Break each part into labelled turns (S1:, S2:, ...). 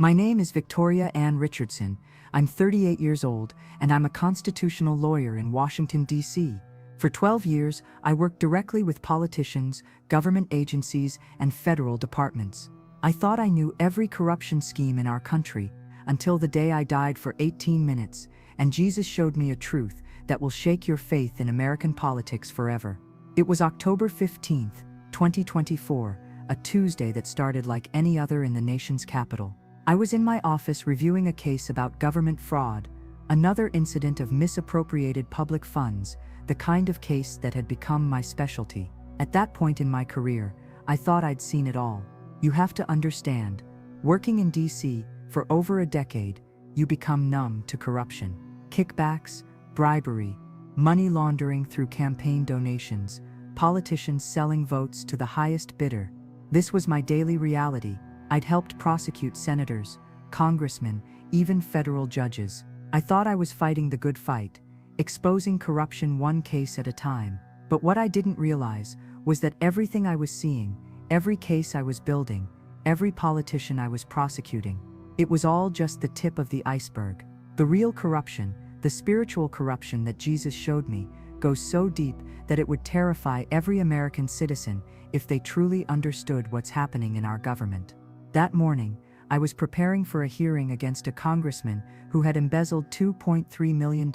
S1: My name is Victoria Ann Richardson. I'm 38 years old, and I'm a constitutional lawyer in Washington, D.C. For 12 years, I worked directly with politicians, government agencies, and federal departments. I thought I knew every corruption scheme in our country, until the day I died for 18 minutes, and Jesus showed me a truth that will shake your faith in American politics forever. It was October 15th, 2024, a Tuesday that started like any other in the nation's capital. I was in my office reviewing a case about government fraud, another incident of misappropriated public funds, the kind of case that had become my specialty. At that point in my career, I thought I'd seen it all. You have to understand, working in D.C. for over a decade, you become numb to corruption. Kickbacks, bribery, money laundering through campaign donations, politicians selling votes to the highest bidder. This was my daily reality. I'd helped prosecute senators, congressmen, even federal judges. I thought I was fighting the good fight, exposing corruption one case at a time. But what I didn't realize was that everything I was seeing, every case I was building, every politician I was prosecuting, it was all just the tip of the iceberg. The real corruption, the spiritual corruption that Jesus showed me, goes so deep that it would terrify every American citizen if they truly understood what's happening in our government. That morning, I was preparing for a hearing against a congressman who had embezzled $2.3 million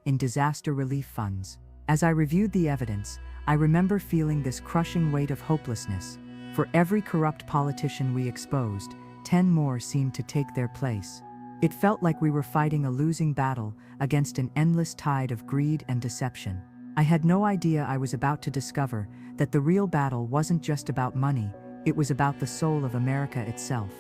S1: in disaster relief funds. As I reviewed the evidence, I remember feeling this crushing weight of hopelessness. For every corrupt politician we exposed, 10 more seemed to take their place. It felt like we were fighting a losing battle against an endless tide of greed and deception. I had no idea I was about to discover that the real battle wasn't just about money, it was about the soul of America itself.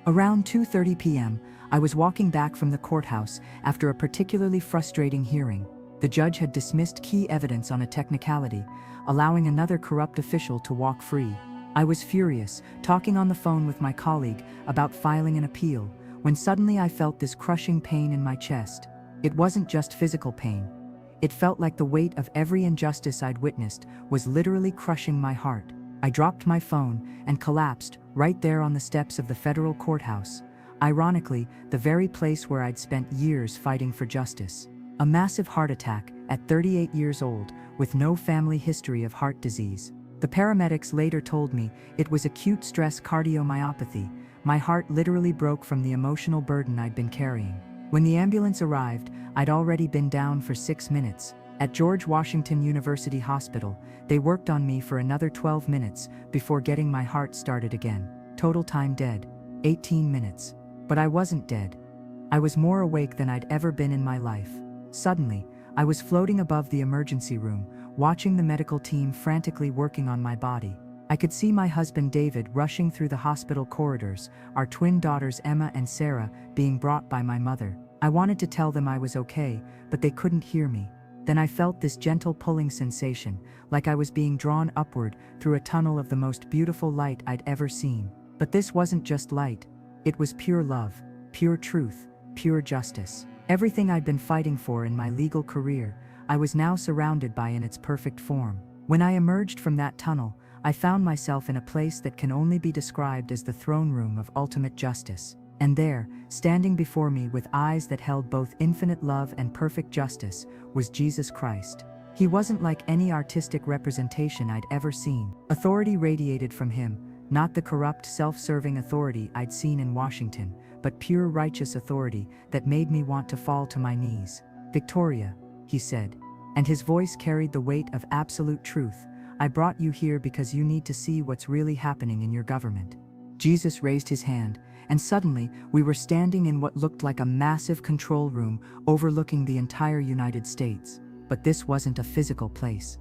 S1: Around 2:30 p.m., I was walking back from the courthouse after a particularly frustrating hearing. The judge had dismissed key evidence on a technicality, allowing another corrupt official to walk free. I was furious, talking on the phone with my colleague about filing an appeal, when suddenly I felt this crushing pain in my chest. It wasn't just physical pain. It felt like the weight of every injustice I'd witnessed was literally crushing my heart. I dropped my phone and collapsed right there on the steps of the federal courthouse, ironically, the very place where I'd spent years fighting for justice. A massive heart attack at 38 years old, with no family history of heart disease. The paramedics later told me it was acute stress cardiomyopathy. My heart literally broke from the emotional burden I'd been carrying. When the ambulance arrived, I'd already been down for 6 minutes. At George Washington University Hospital, they worked on me for another 12 minutes before getting my heart started again. Total time dead, 18 minutes. But I wasn't dead. I was more awake than I'd ever been in my life. Suddenly, I was floating above the emergency room, watching the medical team frantically working on my body. I could see my husband David rushing through the hospital corridors, our twin daughters Emma and Sarah being brought by my mother. I wanted to tell them I was okay, but they couldn't hear me. Then I felt this gentle pulling sensation, like I was being drawn upward through a tunnel of the most beautiful light I'd ever seen. But this wasn't just light. It was pure love, pure truth, pure justice. Everything I'd been fighting for in my legal career, I was now surrounded by in its perfect form. When I emerged from that tunnel, I found myself in a place that can only be described as the throne room of ultimate justice. And there, standing before me with eyes that held both infinite love and perfect justice, was Jesus Christ. He wasn't like any artistic representation I'd ever seen. Authority radiated from him, not the corrupt, self-serving authority I'd seen in Washington, but pure righteous authority that made me want to fall to my knees. "Victoria," he said, and his voice carried the weight of absolute truth. "I brought you here because you need to see what's really happening in your government." Jesus raised his hand, and suddenly we were standing in what looked like a massive control room overlooking the entire United States. But this wasn't a physical place.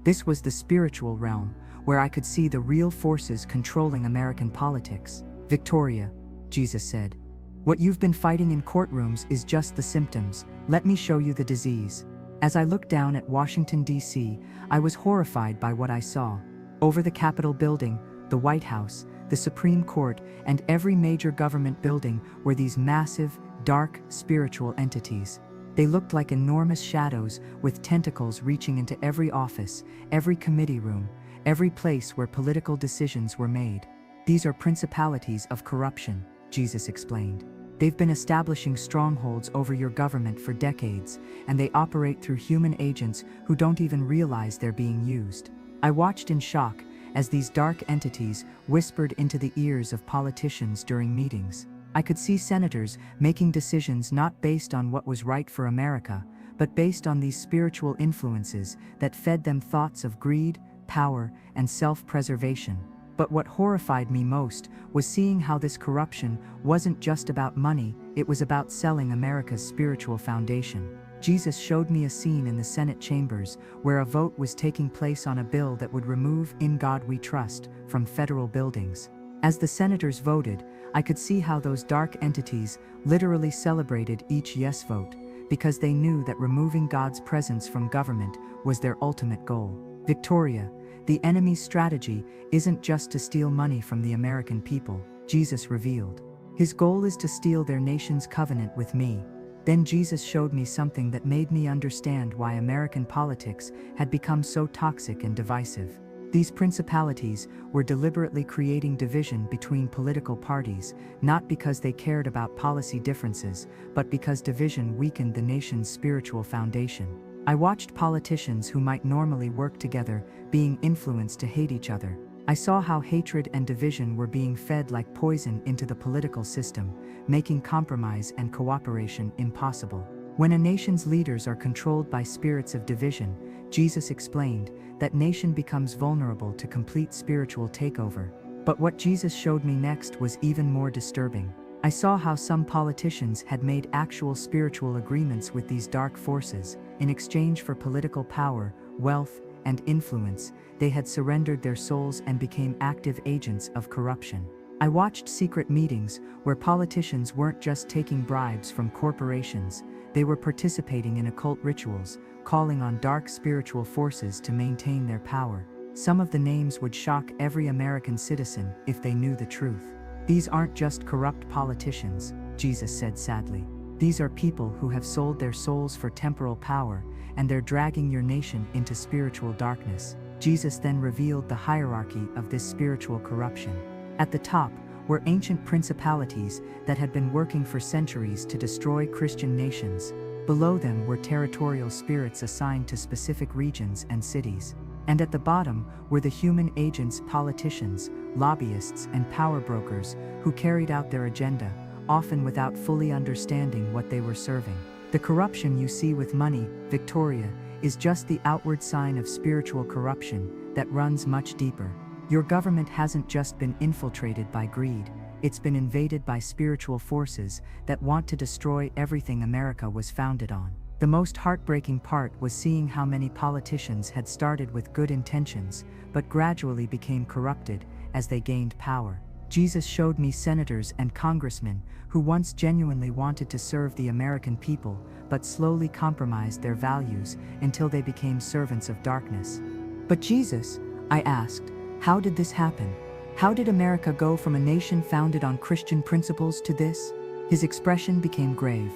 S1: This was the spiritual realm, where I could see the real forces controlling American politics. "Victoria," Jesus said, "what you've been fighting in courtrooms is just the symptoms. Let me show you the disease." As I looked down at Washington, D.C., I was horrified by what I saw. Over the Capitol building, the White House, the Supreme Court, and every major government building were these massive, dark, spiritual entities. They looked like enormous shadows with tentacles reaching into every office, every committee room, every place where political decisions were made. These are principalities of corruption. Jesus explained. They've been establishing strongholds over your government for decades, and they operate through human agents who don't even realize they're being used. I watched in shock as these dark entities whispered into the ears of politicians during meetings. I could see senators making decisions not based on what was right for America, but based on these spiritual influences that fed them thoughts of greed, power, and self-preservation. But what horrified me most was seeing how this corruption wasn't just about money, it was about selling America's spiritual foundation. Jesus showed me a scene in the Senate chambers where a vote was taking place on a bill that would remove "In God We Trust" from federal buildings. As the senators voted, I could see how those dark entities literally celebrated each yes vote, because they knew that removing God's presence from government was their ultimate goal. Victoria, the enemy's strategy isn't just to steal money from the American people, Jesus revealed. His goal is to steal their nation's covenant with me. Then Jesus showed me something that made me understand why American politics had become so toxic and divisive. These principalities were deliberately creating division between political parties, not because they cared about policy differences, but because division weakened the nation's spiritual foundation. I watched politicians who might normally work together being influenced to hate each other. I saw how hatred and division were being fed like poison into the political system, making compromise and cooperation impossible. When a nation's leaders are controlled by spirits of division, Jesus explained, that nation becomes vulnerable to complete spiritual takeover. But what Jesus showed me next was even more disturbing. I saw how some politicians had made actual spiritual agreements with these dark forces. In exchange for political power, wealth, and influence, they had surrendered their souls and became active agents of corruption. I watched secret meetings where politicians weren't just taking bribes from corporations, they were participating in occult rituals, calling on dark spiritual forces to maintain their power. Some of the names would shock every American citizen if they knew the truth. These aren't just corrupt politicians, Jesus said sadly. These are people who have sold their souls for temporal power, and they're dragging your nation into spiritual darkness. Jesus then revealed the hierarchy of this spiritual corruption. At the top were ancient principalities that had been working for centuries to destroy Christian nations. Below them were territorial spirits assigned to specific regions and cities. And at the bottom were the human agents, politicians, lobbyists, and power brokers who carried out their agenda, often without fully understanding what they were serving. The corruption you see with money, Victoria, is just the outward sign of spiritual corruption that runs much deeper. Your government hasn't just been infiltrated by greed, it's been invaded by spiritual forces that want to destroy everything America was founded on. The most heartbreaking part was seeing how many politicians had started with good intentions, but gradually became corrupted as they gained power. Jesus showed me senators and congressmen who once genuinely wanted to serve the American people, but slowly compromised their values until they became servants of darkness. But Jesus, I asked, how did this happen? How did America go from a nation founded on Christian principles to this? His expression became grave.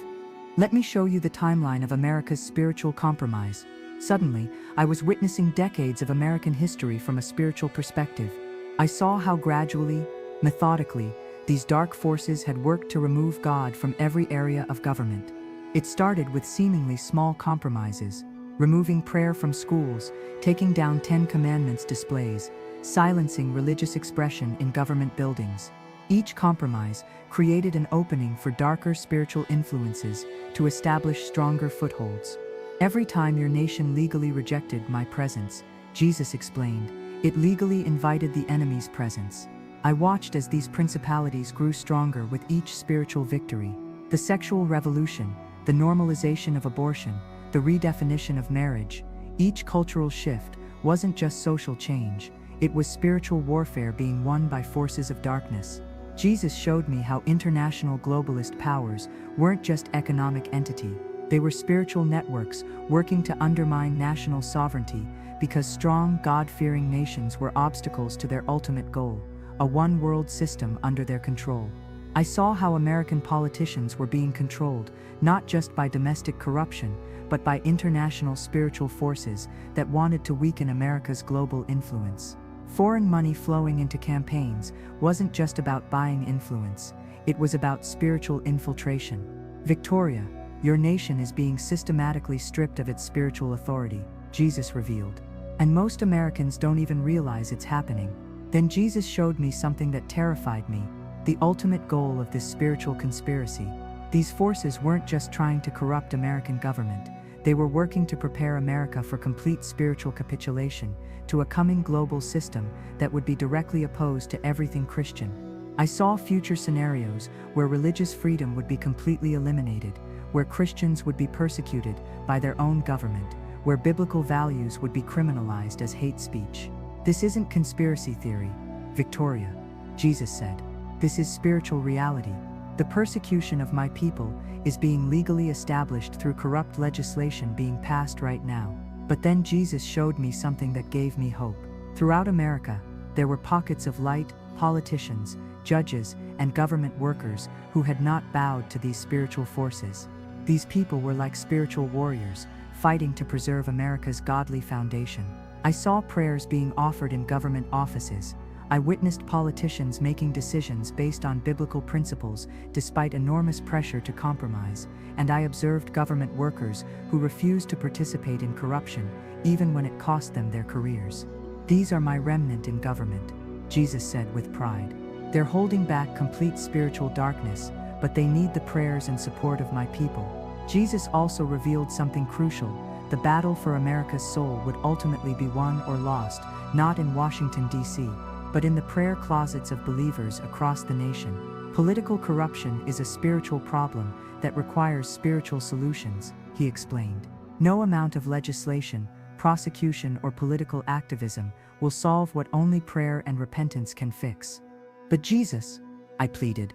S1: Let me show you the timeline of America's spiritual compromise. Suddenly, I was witnessing decades of American history from a spiritual perspective. I saw how gradually, methodically, these dark forces had worked to remove God from every area of government. It started with seemingly small compromises, removing prayer from schools, taking down 10 Commandments displays, silencing religious expression in government buildings. Each compromise created an opening for darker spiritual influences to establish stronger footholds. Every time your nation legally rejected my presence, Jesus explained, it legally invited the enemy's presence. I watched as these principalities grew stronger with each spiritual victory. The sexual revolution, the normalization of abortion, the redefinition of marriage, each cultural shift wasn't just social change, it was spiritual warfare being won by forces of darkness. Jesus showed me how international globalist powers weren't just economic entity, they were spiritual networks working to undermine national sovereignty because strong, God-fearing nations were obstacles to their ultimate goal, a one-world system under their control. I saw how American politicians were being controlled, not just by domestic corruption, but by international spiritual forces that wanted to weaken America's global influence. Foreign money flowing into campaigns wasn't just about buying influence, It was about spiritual infiltration. Victoria, your nation is being systematically stripped of its spiritual authority, Jesus revealed. And most Americans don't even realize it's happening. Then Jesus showed me something that terrified me, the ultimate goal of this spiritual conspiracy. These forces weren't just trying to corrupt American government, they were working to prepare America for complete spiritual capitulation to a coming global system that would be directly opposed to everything Christian. I saw future scenarios where religious freedom would be completely eliminated, where Christians would be persecuted by their own government, where biblical values would be criminalized as hate speech. This isn't conspiracy theory, Victoria, Jesus said. This is spiritual reality. The persecution of my people is being legally established through corrupt legislation being passed right now. But then Jesus showed me something that gave me hope. Throughout America, there were pockets of light, politicians, judges, and government workers who had not bowed to these spiritual forces. These people were like spiritual warriors, fighting to preserve America's godly foundation. I saw prayers being offered in government offices. I witnessed politicians making decisions based on biblical principles despite enormous pressure to compromise, and I observed government workers who refused to participate in corruption, even when it cost them their careers. These are my remnant in government, Jesus said with pride. They're holding back complete spiritual darkness, but they need the prayers and support of my people. Jesus also revealed something crucial. The battle for America's soul would ultimately be won or lost, not in Washington, D.C., but in the prayer closets of believers across the nation. Political corruption is a spiritual problem that requires spiritual solutions, he explained. No amount of legislation, prosecution, or political activism will solve what only prayer and repentance can fix. But Jesus, I pleaded,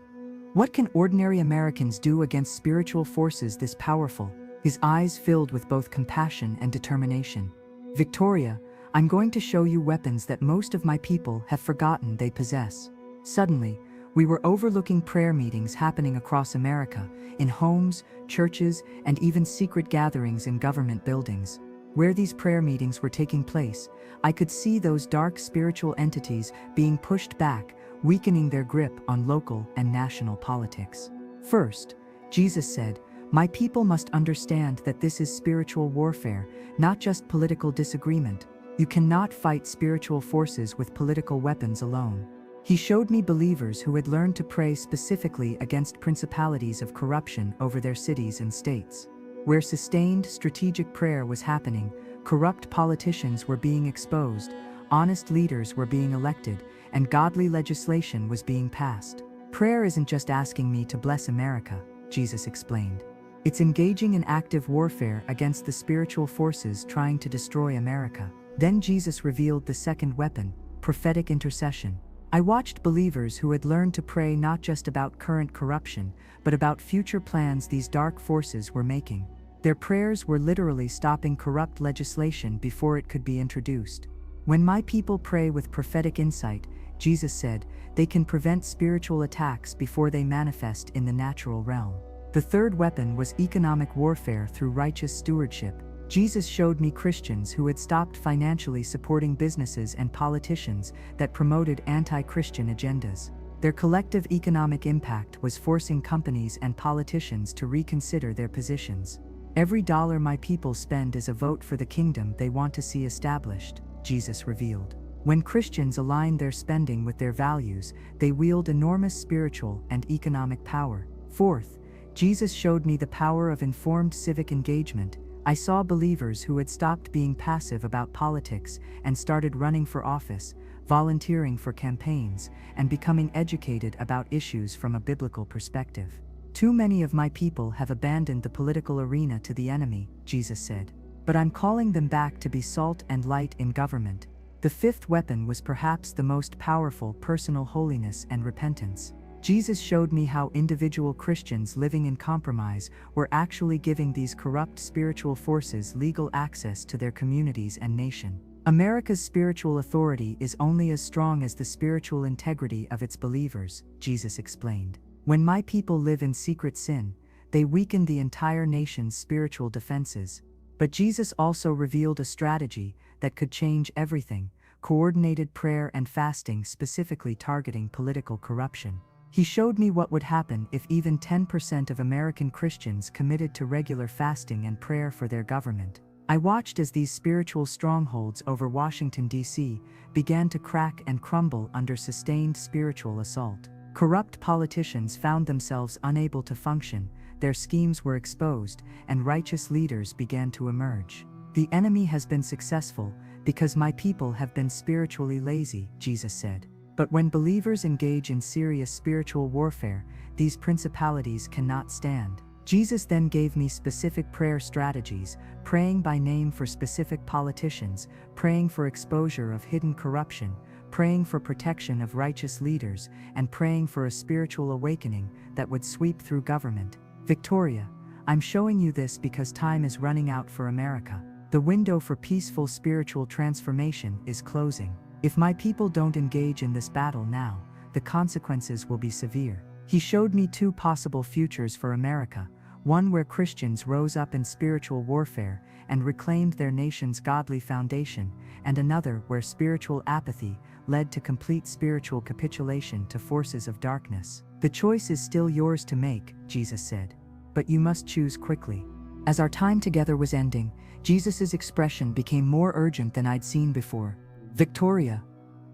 S1: what can ordinary Americans do against spiritual forces this powerful? His eyes filled with both compassion and determination. Victoria, I'm going to show you weapons that most of my people have forgotten they possess. Suddenly, we were overlooking prayer meetings happening across America, in homes, churches, and even secret gatherings in government buildings. Where these prayer meetings were taking place, I could see those dark spiritual entities being pushed back, weakening their grip on local and national politics. First, Jesus said, my people must understand that this is spiritual warfare, not just political disagreement. You cannot fight spiritual forces with political weapons alone. He showed me believers who had learned to pray specifically against principalities of corruption over their cities and states. Where sustained strategic prayer was happening, corrupt politicians were being exposed, honest leaders were being elected, and godly legislation was being passed. Prayer isn't just asking me to bless America, Jesus explained. It's engaging in active warfare against the spiritual forces trying to destroy America. Then Jesus revealed the second weapon, prophetic intercession. I watched believers who had learned to pray not just about current corruption, but about future plans these dark forces were making. Their prayers were literally stopping corrupt legislation before it could be introduced. When my people pray with prophetic insight, Jesus said, they can prevent spiritual attacks before they manifest in the natural realm. The third weapon was economic warfare through righteous stewardship. Jesus showed me Christians who had stopped financially supporting businesses and politicians that promoted anti-Christian agendas. Their collective economic impact was forcing companies and politicians to reconsider their positions. Every dollar my people spend is a vote for the kingdom they want to see established, Jesus revealed. When Christians align their spending with their values, they wield enormous spiritual and economic power. Fourth, Jesus showed me the power of informed civic engagement. I saw believers who had stopped being passive about politics and started running for office, volunteering for campaigns, and becoming educated about issues from a biblical perspective. Too many of my people have abandoned the political arena to the enemy, Jesus said. But I'm calling them back to be salt and light in government. The fifth weapon was perhaps the most powerful, personal holiness and repentance. Jesus showed me how individual Christians living in compromise were actually giving these corrupt spiritual forces legal access to their communities and nation. America's spiritual authority is only as strong as the spiritual integrity of its believers, Jesus explained. When my people live in secret sin, they weaken the entire nation's spiritual defenses. But Jesus also revealed a strategy that could change everything: coordinated prayer and fasting specifically targeting political corruption. He showed me what would happen if even 10% of American Christians committed to regular fasting and prayer for their government. I watched as these spiritual strongholds over Washington, D.C. began to crack and crumble under sustained spiritual assault. Corrupt politicians found themselves unable to function, their schemes were exposed, and righteous leaders began to emerge. The enemy has been successful because my people have been spiritually lazy, Jesus said. But when believers engage in serious spiritual warfare, these principalities cannot stand. Jesus then gave me specific prayer strategies, praying by name for specific politicians, praying for exposure of hidden corruption, praying for protection of righteous leaders, and praying for a spiritual awakening that would sweep through government. Victoria, I'm showing you this because time is running out for America. The window for peaceful spiritual transformation is closing. If my people don't engage in this battle now, the consequences will be severe. He showed me two possible futures for America, one where Christians rose up in spiritual warfare and reclaimed their nation's godly foundation, and another where spiritual apathy led to complete spiritual capitulation to forces of darkness. The choice is still yours to make, Jesus said, but you must choose quickly. As our time together was ending, Jesus' expression became more urgent than I'd seen before. Victoria,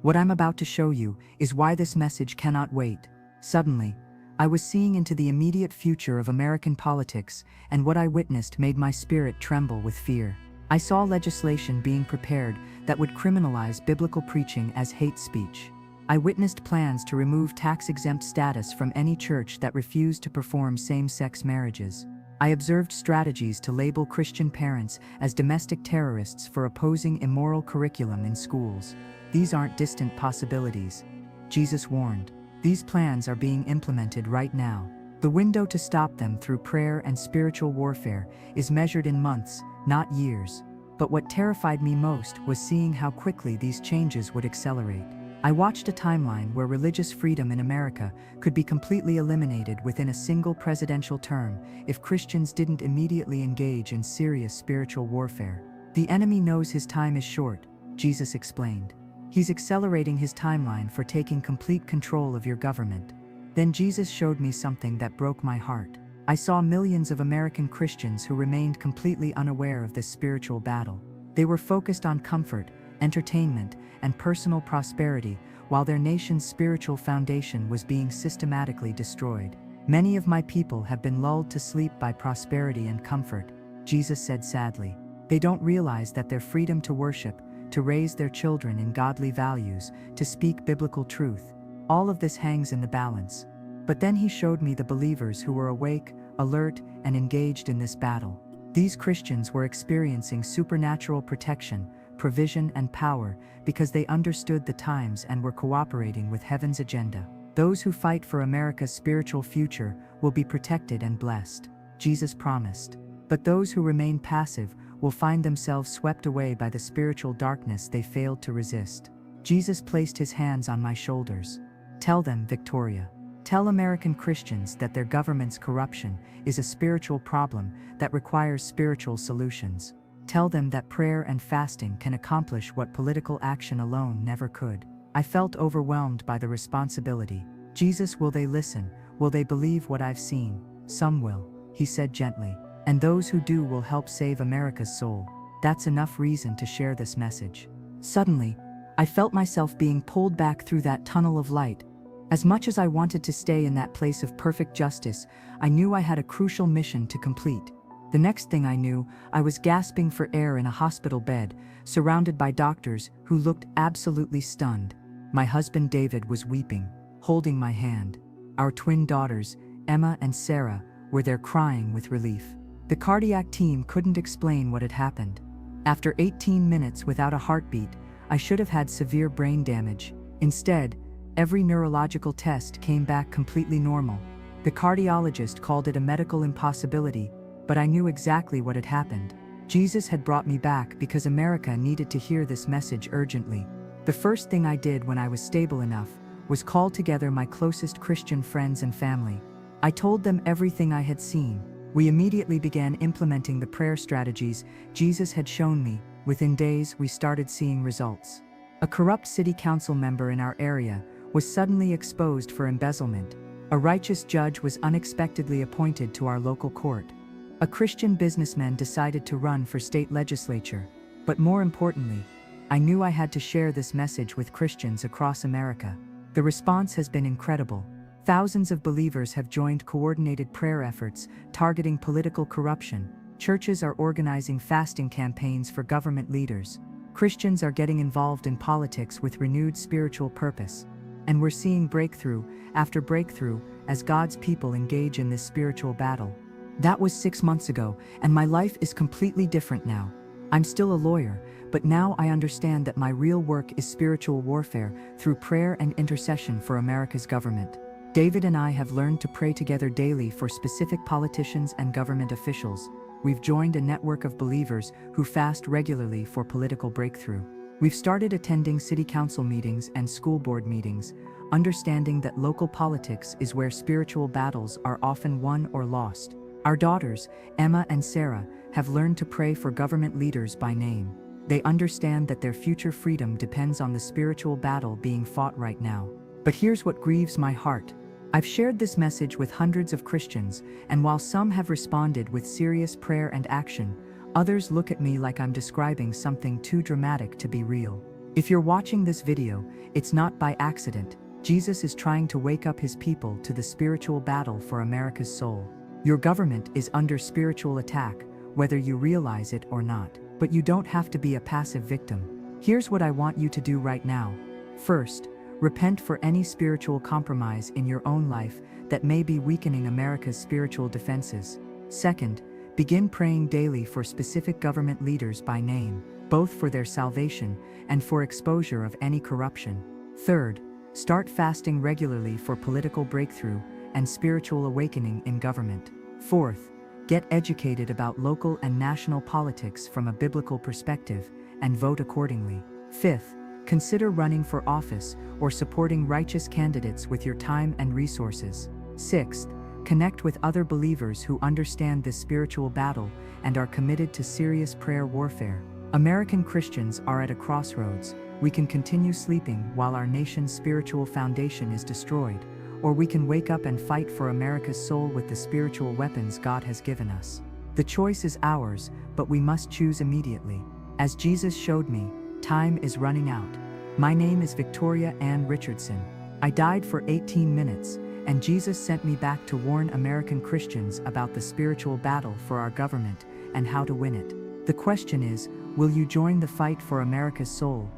S1: what I'm about to show you is why this message cannot wait. Suddenly, I was seeing into the immediate future of American politics, and what I witnessed made my spirit tremble with fear. I saw legislation being prepared that would criminalize biblical preaching as hate speech. I witnessed plans to remove tax-exempt status from any church that refused to perform same-sex marriages. I observed strategies to label Christian parents as domestic terrorists for opposing immoral curriculum in schools. These aren't distant possibilities, Jesus warned. These plans are being implemented right now. The window to stop them through prayer and spiritual warfare is measured in months, not years. But what terrified me most was seeing how quickly these changes would accelerate. I watched a timeline where religious freedom in America could be completely eliminated within a single presidential term if Christians didn't immediately engage in serious spiritual warfare. The enemy knows his time is short, Jesus explained. He's accelerating his timeline for taking complete control of your government. Then Jesus showed me something that broke my heart. I saw millions of American Christians who remained completely unaware of this spiritual battle. They were focused on comfort, entertainment, and personal prosperity, while their nation's spiritual foundation was being systematically destroyed. Many of my people have been lulled to sleep by prosperity and comfort, Jesus said sadly. They don't realize that their freedom to worship, to raise their children in godly values, to speak biblical truth, all of this hangs in the balance. But then he showed me the believers who were awake, alert, and engaged in this battle. These Christians were experiencing supernatural protection, provision, and power because they understood the times and were cooperating with heaven's agenda. Those who fight for America's spiritual future will be protected and blessed, Jesus promised. But those who remain passive will find themselves swept away by the spiritual darkness they failed to resist. Jesus placed his hands on my shoulders. Tell them, Victoria. Tell American Christians that their government's corruption is a spiritual problem that requires spiritual solutions. Tell them that prayer and fasting can accomplish what political action alone never could. I felt overwhelmed by the responsibility. Jesus, will they listen? Will they believe what I've seen? Some will, he said gently. And those who do will help save America's soul. That's enough reason to share this message. Suddenly, I felt myself being pulled back through that tunnel of light. As much as I wanted to stay in that place of perfect justice, I knew I had a crucial mission to complete. The next thing I knew, I was gasping for air in a hospital bed, surrounded by doctors who looked absolutely stunned. My husband David was weeping, holding my hand. Our twin daughters, Emma and Sarah, were there crying with relief. The cardiac team couldn't explain what had happened. After 18 minutes without a heartbeat, I should have had severe brain damage. Instead, every neurological test came back completely normal. The cardiologist called it a medical impossibility, but I knew exactly what had happened. Jesus had brought me back because America needed to hear this message urgently. The first thing I did when I was stable enough was call together my closest Christian friends and family. I told them everything I had seen. We immediately began implementing the prayer strategies Jesus had shown me. Within days, we started seeing results. A corrupt city council member in our area was suddenly exposed for embezzlement. A righteous judge was unexpectedly appointed to our local court. A Christian businessman decided to run for state legislature. But more importantly, I knew I had to share this message with Christians across America. The response has been incredible. Thousands of believers have joined coordinated prayer efforts targeting political corruption. Churches are organizing fasting campaigns for government leaders. Christians are getting involved in politics with renewed spiritual purpose. And we're seeing breakthrough after breakthrough as God's people engage in this spiritual battle. That was 6 months ago, and my life is completely different now. I'm still a lawyer, but now I understand that my real work is spiritual warfare through prayer and intercession for America's government. David and I have learned to pray together daily for specific politicians and government officials. We've joined a network of believers who fast regularly for political breakthrough. We've started attending city council meetings and school board meetings, understanding that local politics is where spiritual battles are often won or lost. Our daughters, Emma and Sarah, have learned to pray for government leaders by name. They understand that their future freedom depends on the spiritual battle being fought right now. But here's what grieves my heart. I've shared this message with hundreds of Christians, and while some have responded with serious prayer and action, others look at me like I'm describing something too dramatic to be real. If you're watching this video, it's not by accident. Jesus is trying to wake up his people to the spiritual battle for America's soul. Your government is under spiritual attack, whether you realize it or not. But you don't have to be a passive victim. Here's what I want you to do right now. First, repent for any spiritual compromise in your own life that may be weakening America's spiritual defenses. Second, begin praying daily for specific government leaders by name, both for their salvation and for exposure of any corruption. Third, start fasting regularly for political breakthrough and spiritual awakening in government. Fourth, get educated about local and national politics from a biblical perspective and vote accordingly. Fifth, consider running for office or supporting righteous candidates with your time and resources. Sixth, connect with other believers who understand this spiritual battle and are committed to serious prayer warfare. American Christians are at a crossroads. We can continue sleeping while our nation's spiritual foundation is destroyed, or we can wake up and fight for America's soul with the spiritual weapons God has given us. The choice is ours, but we must choose immediately. As Jesus showed me, time is running out. My name is Victoria Ann Richardson. I died for 18 minutes, and Jesus sent me back to warn American Christians about the spiritual battle for our government and how to win it. The question is, will you join the fight for America's soul?